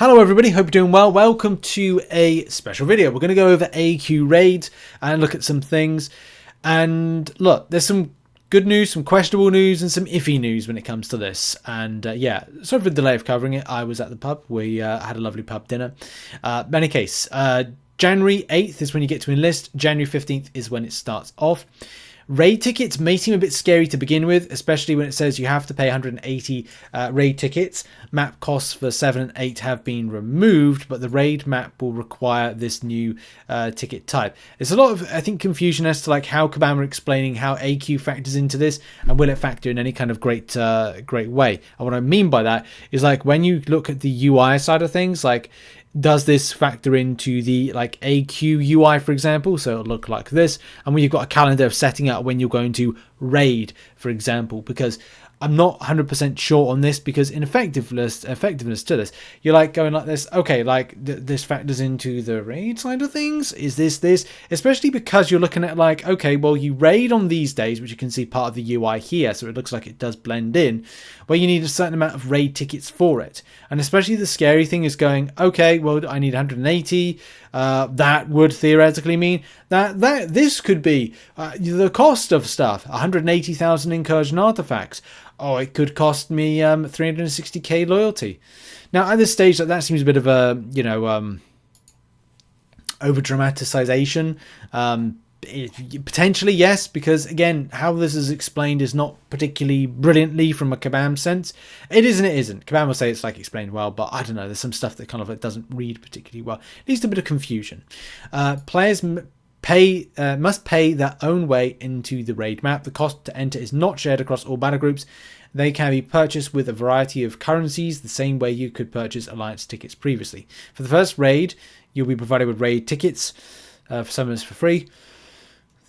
Hello everybody, hope you're doing well. Welcome to a special video. We're going to go over AQ raids and look at some things. And look, there's some good news, some questionable news, and some iffy news when it comes to this. And yeah, sorry for the delay of covering it. I was at the pub. We had a lovely pub dinner. In any case, January 8th is when you get to enlist. January 15th is when it starts off. Raid tickets may seem a bit scary to begin with, especially when it says you have to pay 180 raid tickets. Map costs for 7 and 8 have been removed, but the raid map will require this new ticket type. There's a lot of, I think, confusion as to like how Kabam are explaining how AQ factors into this, and will it factor in any kind of great way. And what I mean by that is like when you look at the UI side of things, like does this factor into the like AQ UI, for example? So it'll look like this, and when you've got a calendar of setting out when you're going to raid, for example, because I'm not 100% sure on this, because in effectiveness to this, you're like going like this, okay, like this factors into the raid side of things. Is this, especially because you're looking at like, okay, well, you raid on these days, which you can see part of the UI here, so it looks like it does blend in, where you need a certain amount of raid tickets for it. And especially the scary thing is going, okay, well, I need 180. That would theoretically mean that this could be the cost of stuff, 180,000 incursion artifacts. Oh, it could cost me 360k loyalty. Now, at this stage, that seems a bit of a, you know, over dramatization. Potentially, yes, because again, how this is explained is not particularly brilliantly from a Kabam sense. It is and it isn't. Kabam will say it's like explained well, but I don't know. There's some stuff that kind of like doesn't read particularly well. It leads to a bit of confusion. Players must pay their own way into the raid map. The cost to enter is not shared across all battle groups. They can be purchased with a variety of currencies, the same way you could purchase Alliance tickets previously. For the first raid, you'll be provided with raid tickets. For some is for free.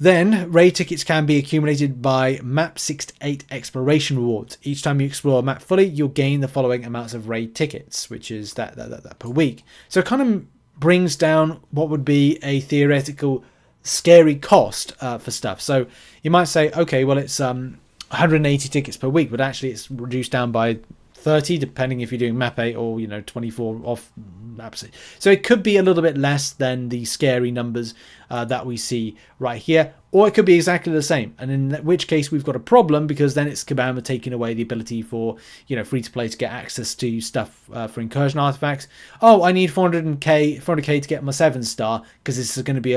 Then, raid tickets can be accumulated by map 6 to 8 exploration rewards. Each time you explore a map fully, you'll gain the following amounts of raid tickets, which is that per week. So it kind of brings down what would be a theoretical scary cost for stuff. So you might say, okay, well, it's 180 tickets per week, but actually it's reduced down by 30, depending if you're doing map 8 or, you know, 24 off maps. So it could be a little bit less than the scary numbers that we see right here, or it could be exactly the same, and in which case we've got a problem, because then it's Kabam taking away the ability for, you know, free to play to get access to stuff for incursion artifacts. Oh, I need 400k to get my 7-star, because this is going to be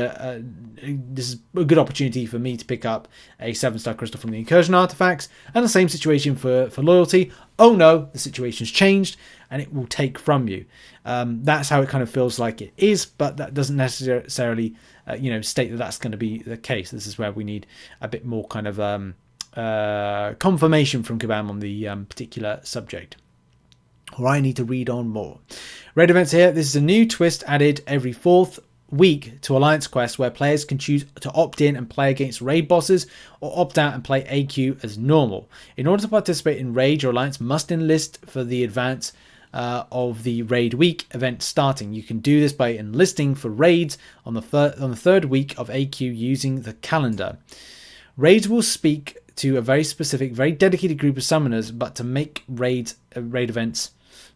this is a good opportunity for me to pick up a 7-star crystal from the incursion artifacts. And the same situation for loyalty. Oh no, the situation's changed and it will take from you. That's how it kind of feels like it is, but that doesn't necessarily you know, state that that's going to be the case. This is where we need a bit more kind of confirmation from Kabam on the particular subject, or I need to read on more. Raid events here. This is a new twist added every 4th week to Alliance Quest, where players can choose to opt in and play against raid bosses, or opt out and play AQ as normal. In order to participate in raid, your Alliance must enlist for the advance of the raid week event starting. You can do this by enlisting for raids on the third week of AQ using the calendar. Raids will speak to a very specific, very dedicated group of summoners, but to make raid events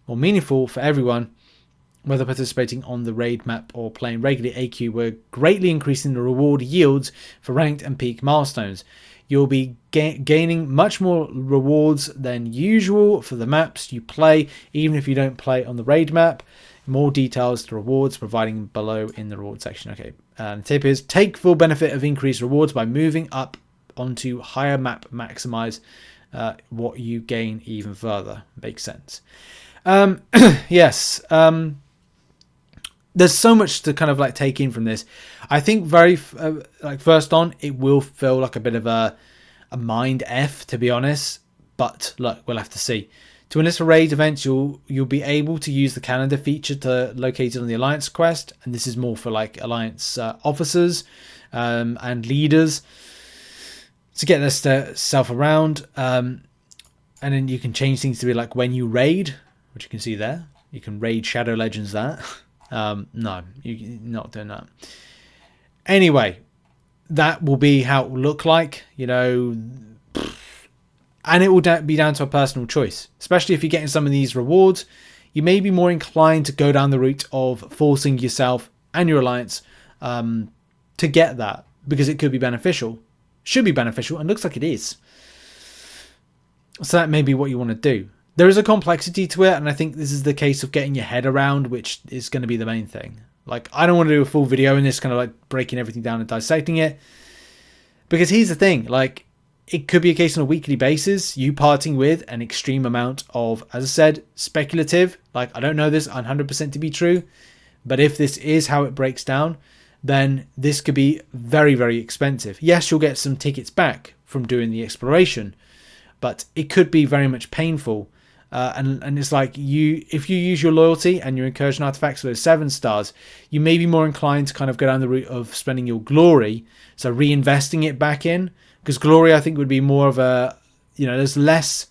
more meaningful for everyone, whether participating on the raid map or playing regular AQ, we're greatly increasing the reward yields for ranked and peak milestones. You'll be gaining much more rewards than usual for the maps you play, even if you don't play on the raid map. More details to rewards providing below in the reward section. Okay, and the tip is take full benefit of increased rewards by moving up onto higher map. Maximize what you gain even further. Makes sense. Yes. There's so much to kind of like take in from this. I think like first on, it will feel like a bit of a mind F, to be honest. But look, we'll have to see. To enlist for raid events, you'll be able to use the calendar feature located on the Alliance quest, and this is more for like Alliance officers and leaders to get their self around. And then you can change things to be like when you raid, which you can see there. You can raid Shadow Legends that. No, you're not doing that. Anyway, that will be how it will look like, you know, and it will be down to a personal choice, especially if you're getting some of these rewards. you may be more inclined to go down the route of forcing yourself and your alliance to get that, because it could be beneficial, should be beneficial, and looks like it is. So that may be what you want to do. There is a complexity to it, and I think this is the case of getting your head around, which is going to be the main thing. Like, I don't want to do a full video in this, kind of like breaking everything down and dissecting it, because here's the thing, like, it could be a case on a weekly basis, you parting with an extreme amount of, as I said, speculative, like, I don't know this 100% to be true, but if this is how it breaks down, then this could be very, very expensive. Yes, you'll get some tickets back from doing the exploration, but it could be very much painful. And it's like, if you use your loyalty and your incursion artifacts for those 7 stars, you may be more inclined to kind of go down the route of spending your glory, so reinvesting it back in, because glory, I think, would be more of a, there's less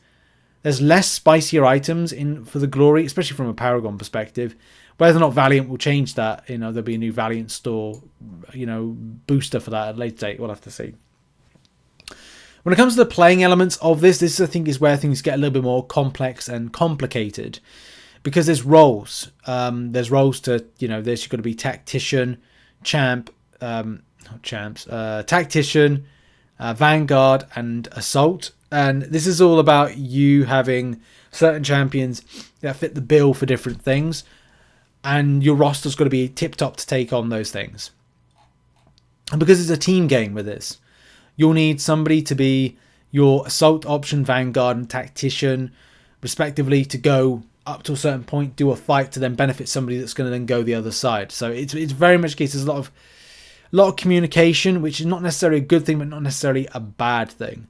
spicier items in for the glory, especially from a Paragon perspective. Whether or not Valiant will change that, there'll be a new Valiant store, booster for that at a later date. We'll have to see. When it comes to the playing elements of this I think is where things get a little bit more complex and complicated, because there's roles. There's roles to, there's you've got to be tactician, tactician, vanguard, and assault. And this is all about you having certain champions that fit the bill for different things, and your roster's got to be tip-top to take on those things. And because it's a team game with this, you'll need somebody to be your assault option, vanguard, and tactician, respectively, to go up to a certain point, do a fight to then benefit somebody that's going to then go the other side. So it's very much the case. There's a lot of communication, which is not necessarily a good thing, but not necessarily a bad thing.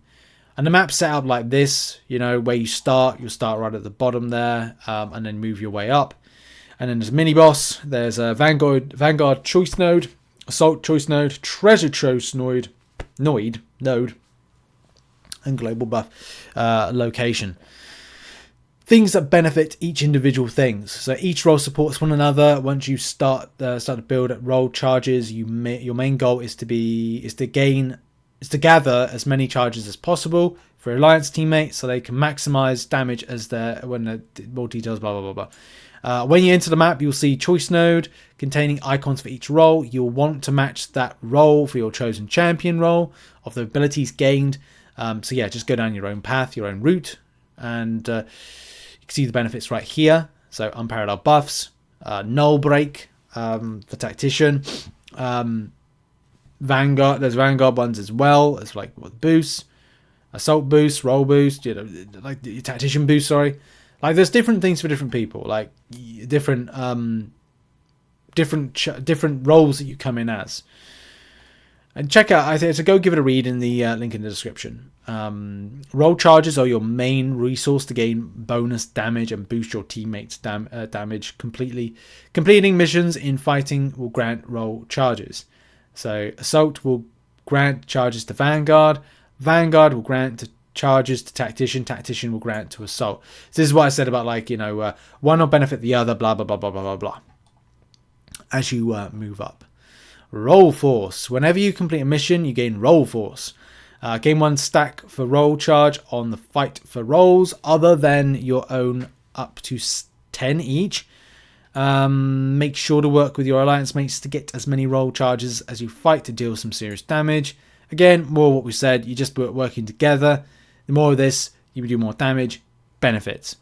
And the map's set up like this, where you'll start right at the bottom there, and then move your way up. And then there's a mini boss. There's a vanguard choice node, assault choice node, treasure choice node, and global buff location. Things that benefit each individual things. So each role supports one another. Once you start to build at role charges, your main goal is to gather as many charges as possible for alliance teammates, so they can maximize damage more details. Blah blah blah blah. When you enter the map, you'll see choice node containing icons for each role. You'll want to match that role for your chosen champion role of the abilities gained. So yeah, just go down your own path, your own route, and you can see the benefits right here. So unparalleled buffs, null break for tactician, vanguard. There's vanguard ones as well as like boosts, assault boost, roll boost. Like the tactician boost. Sorry. Like, there's different things for different people, like different roles that you come in as. And check out, so go give it a read in the link in the description. Roll charges are your main resource to gain bonus damage and boost your teammates' damage completely. Completing missions in fighting will grant roll charges. So assault will grant charges to vanguard. Vanguard will grant charges to tactician. Tactician will grant to assault. So this is what I said about, like, one will benefit the other, blah blah blah blah blah blah blah, as you move up. Roll force. Whenever you complete a mission, you gain roll force. Gain 1 stack for roll charge on the fight for rolls other than your own, up to 10 each. Make sure to work with your alliance mates to get as many roll charges as you fight to deal some serious damage. Again, more what we said, you just working together. The more of this, you do more damage. Benefits.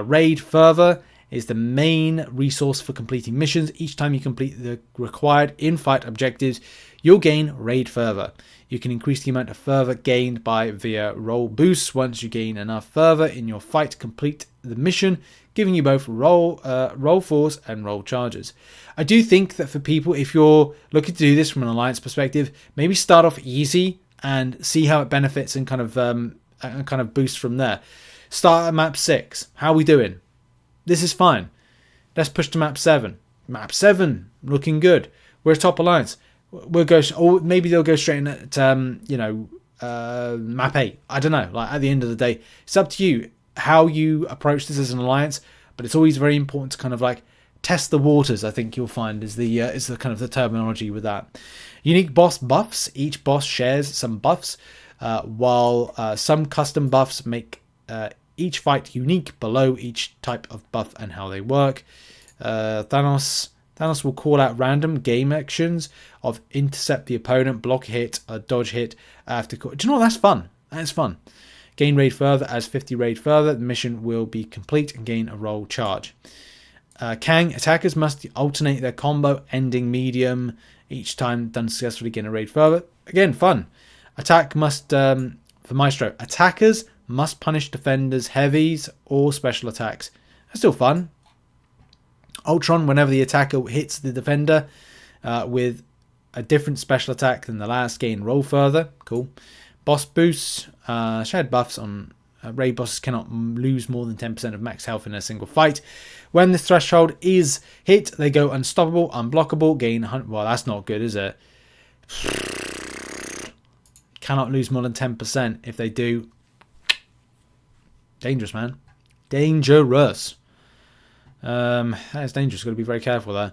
Raid Fervor is the main resource for completing missions. Each time you complete the required in-fight objectives, you'll gain Raid Fervor. You can increase the amount of fervor gained via roll boosts once you gain enough fervor in your fight to complete the mission, giving you both roll force and roll charges. I do think that for people, if you're looking to do this from an alliance perspective, maybe start off easy and see how it benefits and kind of boost from there. Start at map 6. How are we doing? This is fine. Let's push to map 7. Map 7, looking good. We're a top alliance. We'll go, or maybe they'll go straight in at map 8. I don't know. Like, at the end of the day, it's up to you how you approach this as an alliance. But it's always very important to kind of like test the waters. I think you'll find is the kind of the terminology with that. Unique boss buffs. Each boss shares some buffs, while some custom buffs make each fight unique below each type of buff and how they work. Thanos will call out random game actions of intercept the opponent, block a hit, or dodge hit after. Do you know what? That's fun. That's fun. Gain raid further. As 50 raid further, the mission will be complete and gain a roll charge. Kang, attackers must alternate their combo, ending medium each time done successfully, gain a raid further. Again, fun. Attack must, for Maestro, attackers must punish defenders' heavies or special attacks. That's still fun. Ultron, whenever the attacker hits the defender with a different special attack than the last, gain roll further. Cool. Boss boosts. Shared buffs on raid bosses cannot lose more than 10% of max health in a single fight. When this threshold is hit, they go unstoppable, unblockable, gain... Well, that's not good, is it? Cannot lose more than 10%. If they do... Dangerous, man. Dangerous. That is dangerous. Got to be very careful there.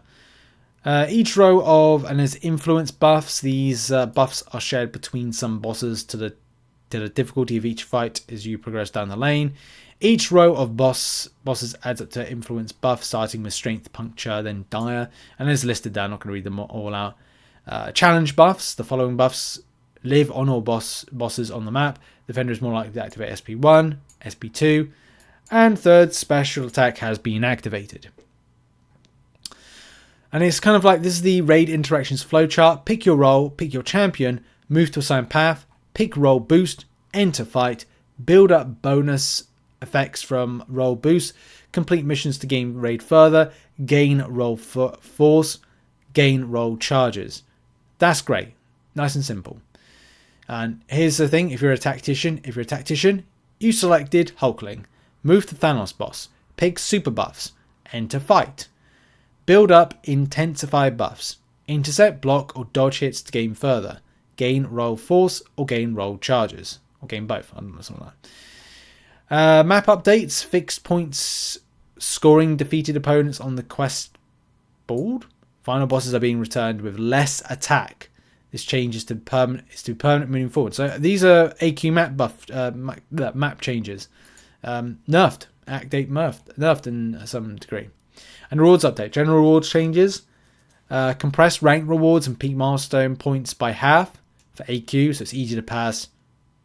Each row of... And there's influence buffs. These buffs are shared between some bosses to the difficulty of each fight as you progress down the lane. Each row of bosses adds up to influence buff, starting with strength, puncture, then dire, and is listed there. I'm not going to read them all out. Challenge buffs. The following buffs live on all bosses on the map. Defender is more likely to activate SP1, SP2, and third special attack has been activated. And it's kind of like, this is the raid interactions flowchart. Pick your role, pick your champion, move to assigned path, pick role boost, enter fight, build up bonus effects from role boost, complete missions to gain raid further, gain role force, gain role charges. That's great. Nice and simple. And here's the thing, if you're a tactician, you selected Hulkling. Move to Thanos boss, pick super buffs, enter fight. Build up intensify buffs, intercept, block or dodge hits to gain further. Gain roll force or gain roll charges. Or gain both. I don't know, something like that. Map updates. Fixed points scoring defeated opponents on the quest board. Final bosses are being returned with less attack. This changes to permanent moving forward. So these are AQ map changes. Nerfed. Act 8 nerfed in some degree. And rewards update. General rewards changes. Compress rank rewards and peak milestone points by half for AQ, so it's easier to pass.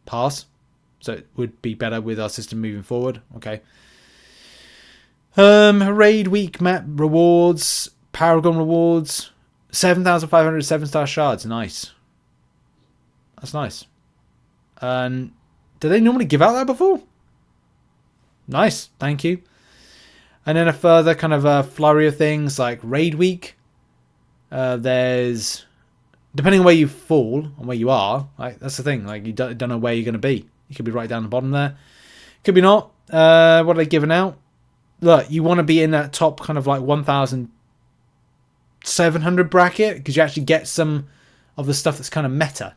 So it would be better with our system moving forward. Okay. Raid week map rewards, Paragon rewards, 7,500 7-star shards. Nice. That's nice. And did they normally give out that before? Nice. Thank you. And then a further kind of a flurry of things like raid week. There's, depending on where you fall and where you are, like that's the thing. Like you don't know where you're going to be. You could be right down the bottom there. Could be not. What are they giving out? Look, you want to be in that top kind of like 1,700 bracket because you actually get some of the stuff that's kind of meta.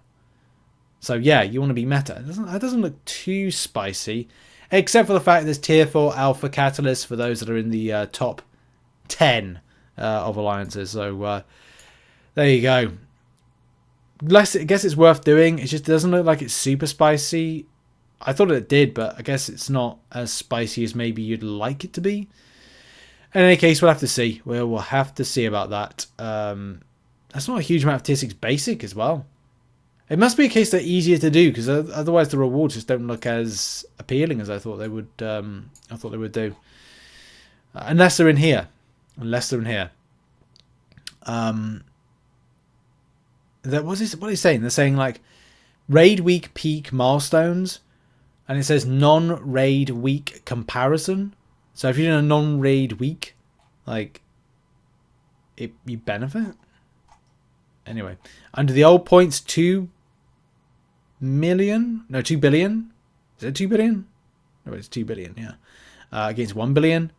So yeah, you want to be meta. That doesn't look too spicy, except for the fact there's tier 4 alpha catalysts for those that are in the top 10 of alliances. So there you go. I guess it's worth doing. It just doesn't look like it's super spicy. I thought it did, but I guess it's not as spicy as maybe you'd like it to be. In any case, we'll have to see. We'll have to see about that. That's not a huge amount of tier 6 basic as well. It must be a case they're easier to do, because otherwise the rewards just don't look as appealing as I thought they would. Do, unless they're in here. What are they saying? They're saying like raid week peak milestones, and it says non-raid week comparison. So if you're in a non-raid week, like you benefit. Anyway, under the old points, 2 billion. Is it 2 billion? No, it's 2 billion. Yeah, against 1 billion,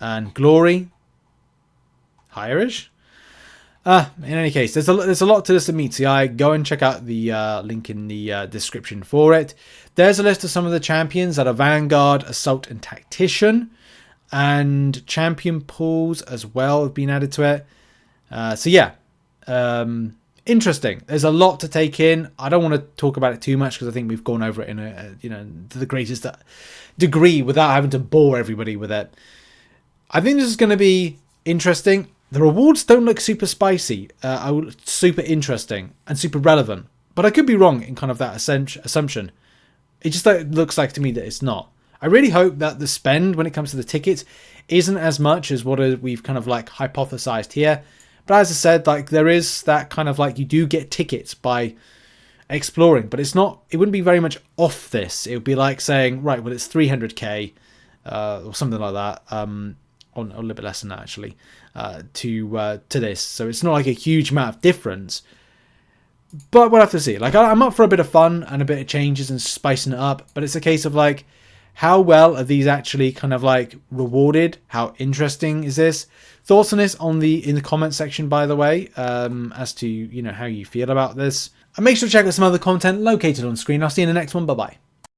and glory, higher-ish. In any case, there's a lot to this that meets the eye. Go and check out the link in the description for it. There's a list of some of the champions that are Vanguard, Assault, and Tactician, and champion pools as well have been added to it. So yeah, interesting. There's a lot to take in. I don't want to talk about it too much because I think we've gone over it in to the greatest degree without having to bore everybody with it. I think this is going to be interesting. The rewards don't look super spicy, super interesting and super relevant, but I could be wrong in kind of that assumption. It just looks like to me that it's not. I really hope that the spend when it comes to the tickets isn't as much as what we've kind of like hypothesized here. But as I said, like there is that kind of like you do get tickets by exploring, but it's not. It wouldn't be very much off this. It would be like saying, right, well, it's 300k or something like that, on a little bit less than that actually, to this. So it's not like a huge amount of difference. But we'll have to see. Like I'm up for a bit of fun and a bit of changes and spicing it up. But it's a case of like, how well are these actually kind of like rewarded? How interesting is this? Thoughts on this in the comment section, by the way, as to how you feel about this. And make sure to check out some other content located on screen. I'll see you in the next one. Bye bye.